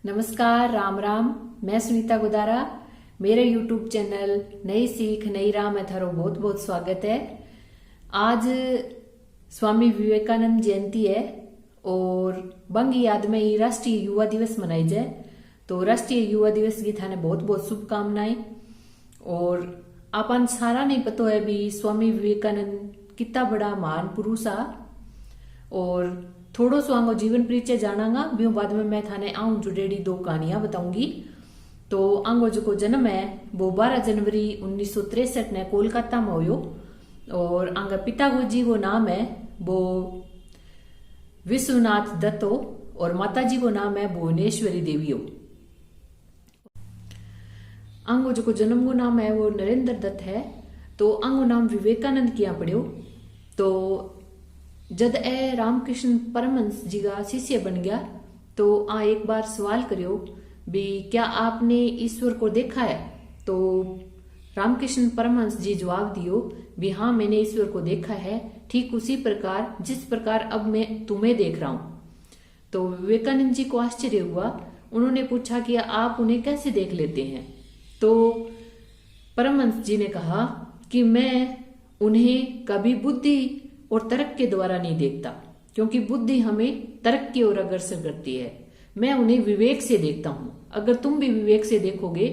नमस्कार, राम राम। मैं सुनीता गुदारा। मेरे YouTube चैनल नई सीख नई राह में थारो बहुत बहुत स्वागत है। आज स्वामी विवेकानंद जयंती है और बंग याद में ही राष्ट्रीय युवा दिवस मनाई जाए। तो राष्ट्रीय युवा दिवस की थाने बहुत बहुत शुभकामनाएं। और आपन सारा नहीं पता है भी स्वामी विवेकानंद कितना बड़ा महान पुरुष आ। और थोड़ो सो आंगो जीवन परिचय जानांगा भी बाद में मैं थाने आऊं जुड़ेड़ी दो कहानियां बताऊंगी। तो आंगो जो जन्म है वो 12 जनवरी 1963 ने कोलकाता में होयो। और आंगा पिता जी को नाम है वो विश्वनाथ दत्तो और माता जी को नाम है भुवनेश्वरी देवियो। आंगो जो जन्म को नाम है वो नरेंद्र दत्त है। तो आंगो नाम विवेकानंद किया पड़ियो। तो जद ए रामकृष्ण परमहंस जी का शिष्य बन गया तो एक बार सवाल करियो भी क्या आपने ईश्वर को देखा है। तो रामकृष्ण परमहंस जी जवाब दियो भी हाँ, मैंने ईश्वर को देखा है, ठीक उसी प्रकार जिस प्रकार अब मैं तुम्हें देख रहा हूं। तो विवेकानंद जी को आश्चर्य हुआ। उन्होंने पूछा कि आप उन्हें कैसे देख लेते हैं। तो परमहंस जी ने कहा कि मैं उन्हें कभी बुद्धि और तर्क के द्वारा नहीं देखता, क्योंकि बुद्धि हमें तर्क की ओर अग्रसर करती है। मैं उन्हें विवेक से देखता हूं। अगर तुम भी विवेक से देखोगे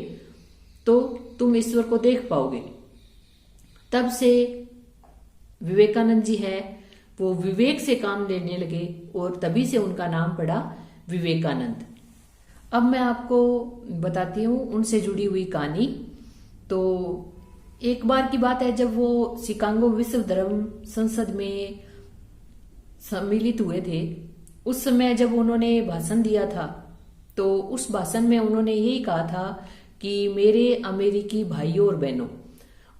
तो तुम ईश्वर को देख पाओगे। तब से विवेकानंद जी है वो विवेक से काम लेने लगे और तभी से उनका नाम पड़ा विवेकानंद। अब मैं आपको बताती हूँ उनसे जुड़ी हुई कहानी। तो एक बार की बात है जब वो शिकागो विश्व धर्म संसद में सम्मिलित हुए थे। उस समय जब उन्होंने भाषण दिया था तो उस भाषण में उन्होंने यही कहा था कि मेरे अमेरिकी भाइयों और बहनों।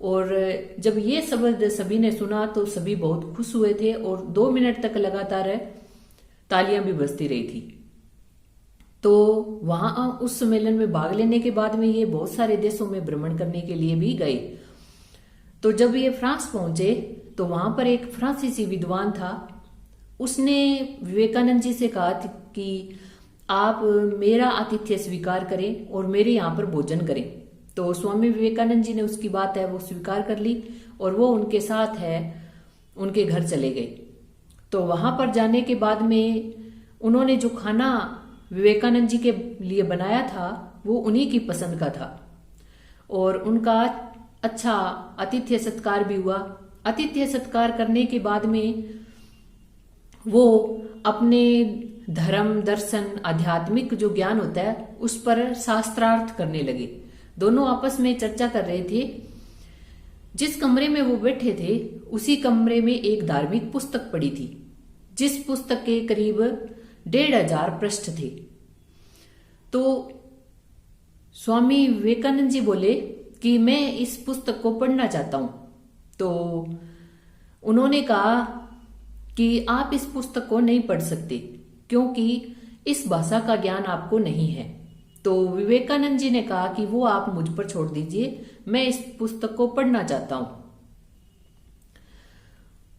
और जब ये शब्द सभी ने सुना तो सभी बहुत खुश हुए थे और 2 मिनट तक लगातार तालियां भी बजती रही थी। तो वहां उस सम्मेलन में भाग लेने के बाद में ये बहुत सारे देशों में भ्रमण करने के लिए भी गए। तो जब ये फ्रांस पहुंचे तो वहां पर एक फ्रांसीसी विद्वान था। उसने विवेकानंद जी से कहा कि आप मेरा आतिथ्य स्वीकार करें और मेरे यहाँ पर भोजन करें। तो स्वामी विवेकानंद जी ने उसकी बात है वो स्वीकार कर ली और वो उनके साथ है उनके घर चले गए। तो वहां पर जाने के बाद में उन्होंने जो खाना विवेकानंद जी के लिए बनाया था वो उन्हीं की पसंद का था और उनका अच्छा आतिथ्य सत्कार भी हुआ। आतिथ्य सत्कार करने के बाद में वो अपने धर्म दर्शन आध्यात्मिक जो ज्ञान होता है उस पर शास्त्रार्थ करने लगे। दोनों आपस में चर्चा कर रहे थे। जिस कमरे में वो बैठे थे उसी कमरे में एक धार्मिक पुस्तक पड़ी थी, जिस पुस्तक के करीब 1500 पृष्ठ थे। तो स्वामी विवेकानंद जी बोले कि मैं इस पुस्तक को पढ़ना चाहता हूं। तो उन्होंने कहा कि आप इस पुस्तक को नहीं पढ़ सकते क्योंकि इस भाषा का ज्ञान आपको नहीं है। तो विवेकानंद जी ने कहा कि वो आप मुझ पर छोड़ दीजिए, मैं इस पुस्तक को पढ़ना चाहता हूं।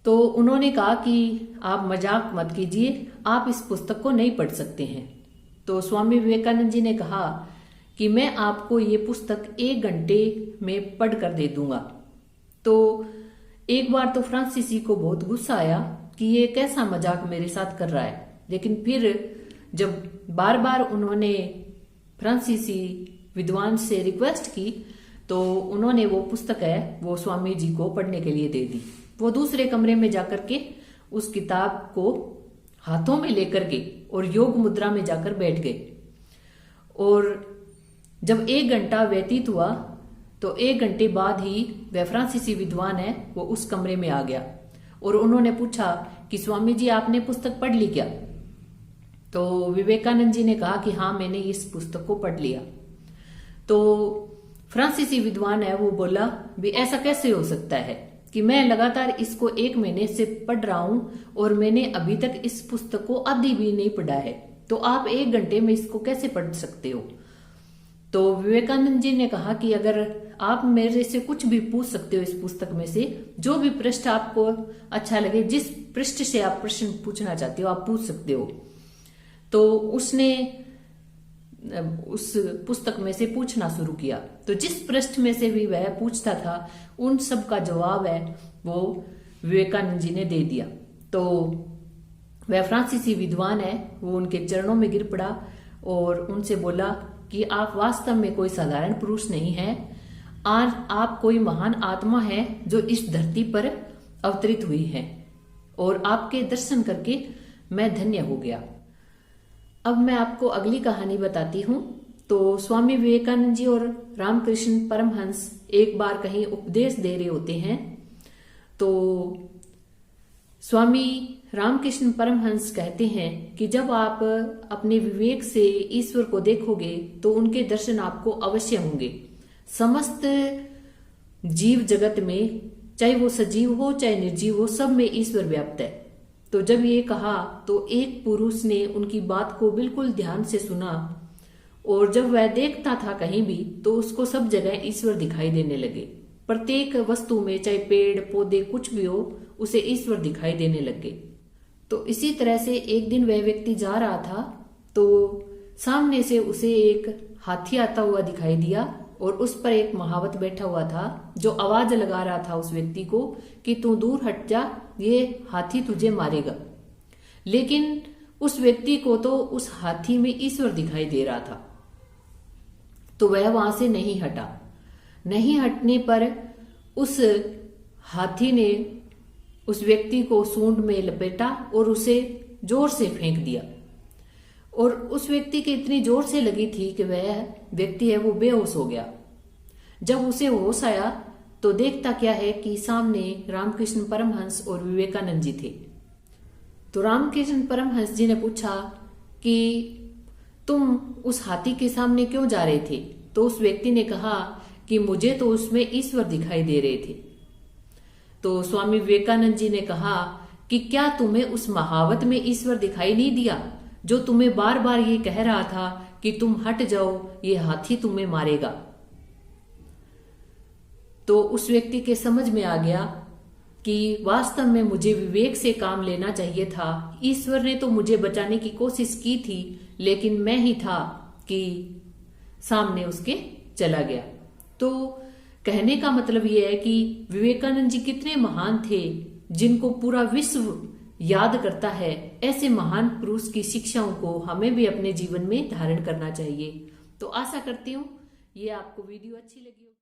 तो उन्होंने कहा कि आप मजाक मत कीजिए, आप इस पुस्तक को नहीं पढ़ सकते हैं। तो स्वामी विवेकानंद जी ने कहा कि मैं आपको ये पुस्तक 1 घंटे में पढ़ कर दे दूंगा। तो एक बार तो फ्रांसीसी को बहुत गुस्सा आया कि ये कैसा मजाक मेरे साथ कर रहा है। लेकिन फिर जब बार बार उन्होंने फ्रांसीसी विद्वान से रिक्वेस्ट की तो उन्होंने वो पुस्तक है वो स्वामी जी को पढ़ने के लिए दे दी। वो दूसरे कमरे में जाकर के उस किताब को हाथों में लेकर के और योग मुद्रा में जाकर बैठ गए। और जब 1 घंटा व्यतीत हुआ तो 1 घंटे बाद ही वह फ्रांसीसी विद्वान है वो उस कमरे में आ गया और उन्होंने पूछा कि स्वामी जी आपने पुस्तक पढ़ ली क्या। तो विवेकानंद जी ने कहा कि हाँ, मैंने इस पुस्तक को पढ़ लिया। तो फ्रांसीसी विद्वान है वो बोला भी ऐसा कैसे हो सकता है कि मैं लगातार इसको 1 महीने से पढ़ रहा हूं और मैंने अभी तक इस पुस्तक को आधी भी नहीं पढ़ा है, तो आप 1 घंटे में इसको कैसे पढ़ सकते हो। तो विवेकानंद जी ने कहा कि अगर आप मेरे से कुछ भी पूछ सकते हो इस पुस्तक में से, जो भी पृष्ठ आपको अच्छा लगे, जिस पृष्ठ से आप प्रश्न पूछना चाहते हो आप पूछ सकते हो। तो उसने उस पुस्तक में से पूछना शुरू किया। तो जिस पृष्ठ में से भी वह पूछता था उन सब का जवाब है वो विवेकानंद जी ने दे दिया। तो वह फ्रांसीसी विद्वान है, वो उनके चरणों में गिर पड़ा और उनसे बोला कि आप वास्तव में कोई साधारण पुरुष नहीं हैं, आज आप कोई महान आत्मा है जो इस धरती पर अवतरित हुई है और आपके दर्शन करके मैं धन्य हो गया। अब मैं आपको अगली कहानी बताती हूँ। तो स्वामी विवेकानंद जी और रामकृष्ण परमहंस एक बार कहीं उपदेश दे रहे होते हैं। तो स्वामी रामकृष्ण परमहंस कहते हैं कि जब आप अपने विवेक से ईश्वर को देखोगे तो उनके दर्शन आपको अवश्य होंगे। समस्त जीव जगत में, चाहे वो सजीव हो चाहे निर्जीव हो, सब में ईश्वर व्याप्त है। तो जब ये कहा तो एक पुरुष ने उनकी बात को बिल्कुल ध्यान से सुना और जब वह देखता था कहीं भी तो उसको सब जगह ईश्वर दिखाई देने लगे। प्रत्येक वस्तु में, चाहे पेड़ पौधे कुछ भी हो, उसे ईश्वर दिखाई देने लगे। तो इसी तरह से एक दिन वह व्यक्ति जा रहा था तो सामने से उसे एक हाथी आता हुआ दिखाई दिया और उस पर एक महावत बैठा हुआ था जो आवाज लगा रहा था उस व्यक्ति को कि तू दूर हट जा, ये हाथी तुझे मारेगा। लेकिन उस व्यक्ति को तो उस हाथी में ईश्वर दिखाई दे रहा था, तो वह वहां से नहीं हटा। नहीं हटने पर उस हाथी ने उस व्यक्ति को सूंड में लपेटा और उसे जोर से फेंक दिया। और उस व्यक्ति के इतनी जोर से लगी थी कि वह व्यक्ति है वो बेहोश हो गया। जब उसे होश आया तो देखता क्या है कि सामने रामकृष्ण परमहंस और विवेकानंद जी थे। तो रामकृष्ण परमहंस जी ने पूछा कि तुम उस हाथी के सामने क्यों जा रहे थे? तो उस व्यक्ति ने कहा कि मुझे तो उसमें ईश्वर दिखाई दे रहे थे। तो स्वामी विवेकानंद जी ने कहा कि क्या तुम्हें उस महावत में ईश्वर दिखाई नहीं दिया जो तुम्हें बार बार ये कह रहा था कि तुम हट जाओ, ये हाथी तुम्हें मारेगा? तो उस व्यक्ति के समझ में आ गया कि वास्तव में मुझे विवेक से काम लेना चाहिए था। ईश्वर ने तो मुझे बचाने की कोशिश की थी, लेकिन मैं ही था कि सामने उसके चला गया। तो कहने का मतलब यह है कि विवेकानंद जी कितने महान थे, जिनको पूरा विश्व याद करता है। ऐसे महान पुरुष की शिक्षाओं को हमें भी अपने जीवन में धारण करना चाहिए। तो आशा करती हूँ ये आपको वीडियो अच्छी लगी हो।